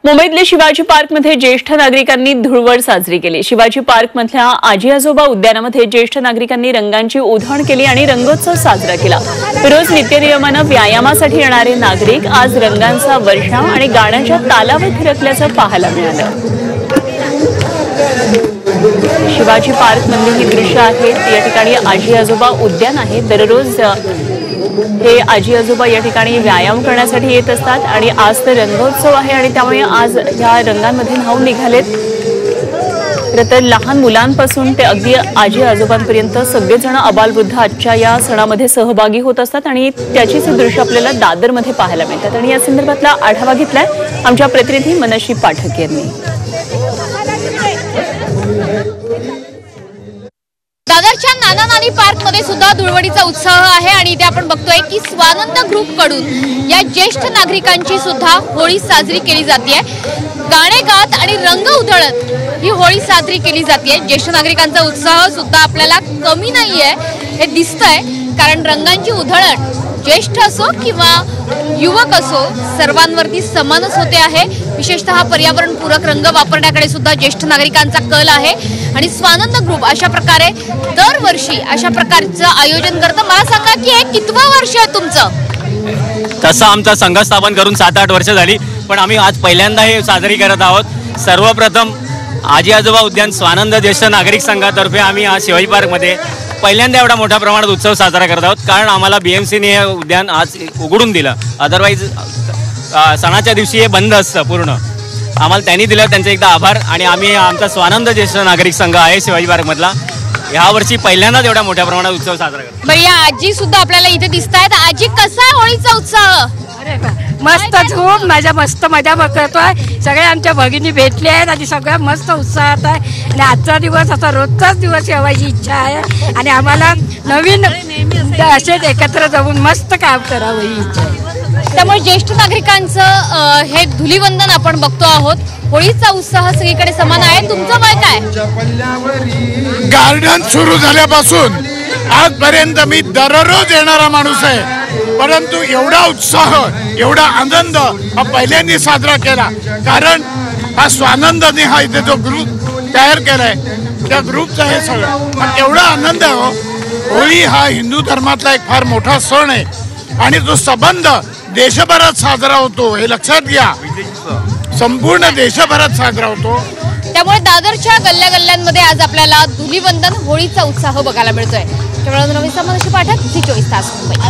मुंबईतल्या शिवाजी पार्कमध्ये ज्येष्ठ नागरिकांनी धुळवड साजरी केली। शिवाजी पार्कमधल्या आजी आजोबा उद्यानामध्ये ज्येष्ठ नागरिकांनी रंगांची उधळण केली आणि रंगोत्सव साजरा केला। रोज नित्यनियमानं व्यायामासाठी येणारे नागरिक आज रंगांचा वर्षाव आणि गाण्याच्या तालावर थिरकल्याचं पाहायला मिळालं। शिवाजी पार्कमधली ही दृश्य आहेत। या ठिकाणी आजी आजोबा उद्यान आहे। दररोज हे आजी आजोबा या ठिकाणी व्यायाम करण्यासाठी येत असतात आणि आज तर रंगोत्सव आहे आणि त्यामुळे आज या रंगांमध्ये न्हाऊन निघालेत। तर लहान मुलांपासून ते अगदी आजी आजोबांपर्यंत सगळेजण अबालवृद्ध आजच्या या सणामध्ये सहभागी होत असतात आणि त्याचीच दृश्य आपल्याला दादरमध्ये पाहायला मिळतात। आणि या संदर्भातला आढावा घेतलाय आमच्या प्रतिनिधी मनश्री पाठक यांनी। दादरच्या नाना नानी पार्क मध्ये सुद्धा धुळवडीचा उत्साह आहे आणि इथे आपण बघतोय की स्वानंद ग्रुप कडून या ज्येष्ठ नागरिकांची सुद्धा होळी साजरी केली जाते। गाणे गात आणि रंग उधळत ही होळी साजरी केली जाते। ज्येष्ठ नागरिकांचा उत्साह सुद्धा आपल्याला कमी नाहीये हे दिसतंय, कारण रंगांची उधळण ज्येष्ठ असो किंवा युवक असो सर्वांवरती समानच होते आहे। विशेषतः पर्यावरणपूरक रंग वापरण्याकडे सुद्धा ज्येष्ठ नागरिकांचा कल आहे आणि स्वानंद ग्रुप अशा प्रकारे दरवर्षी अशा प्रकारचं आयोजन करतं। मला सांगा की हे कितवं वर्ष आहे तुमचं? तसं आमचा संघ स्थापन करून 7-8 वर्ष झाली, पण आम्ही आज पहिल्यांदा हे साजरी करत आहोत। सर्वप्रथम आजी आजोबा उद्यान स्वानंद ज्येष्ठ नागरिक संघातर्फे आम्ही आज शिवाजी पार्कमध्ये पहिल्यांदा एवढा मोठ्या प्रमाणात उत्सव साजरा करत आहोत, कारण आम्हाला BMCने हे उद्यान आज उघडून दिलं। अदरवाईज सणाच्या दिवशी हे बंद असतं पूर्ण। आम्हाला त्यांनी दिलं, त्यांचे एकदा आभार। आणि आम्ही आमचा स्वानंद ज्येष्ठ नागरिक संघ आहे शिवाजी पार्कमधला, यावर्षी पहिल्यांदाच एवढ्या मोठ्या प्रमाणात उत्सव साजरा करतो। बरं, या आजी सुद्धा आपल्याला इथे दिसतायत। आजी, कसा आहे होळीचा उत्साह? मस्त धूम मस्त मजा करतोय। सगळे आमच्या भगिनी भेटले आहेत आणि सगळ्या मस्त उत्साहात आहे आणि आजचा दिवस असा रोजचाच दिवस ठेवायची इच्छा आहे आणि आम्हाला नवीन असेच एकत्र जाऊन मस्त काम करावं ही इच्छा आहे। त्यामुळे ज्येष्ठ नागरिकांचं हे धुलीवंदन आपण बघतो आहोत। होळीचा उत्साह सगळीकडे समान आहे। तुमचं वय काय? गार्डन सुरू झाल्यापासून आजपर्यंत मी दररोज येणारा माणूस आहे, परंतु एवढा उत्साह एवढा आनंद हा पहिल्यांदा साजरा केला, कारण हा स्वानंदने हा इथे जो ग्रुप तयार केलाय त्या ग्रुपचा हे सगळं एवढा आनंद आहे। होळी हा हिंदू धर्मातला एक फार मोठा सण आहे आणि जो संबंध देशभरात साजरा होतो हे लक्षात घ्या, संपूर्ण देशभरात साजरा होतो। त्यामुळे दादरच्या गल्ल्या गल्ल्यांमध्ये आज आपल्याला धुलीवंदन होळीचा उत्साह बघायला मिळतोय। केवळ मनश्री पाठक, झी 24 तास मुंबई।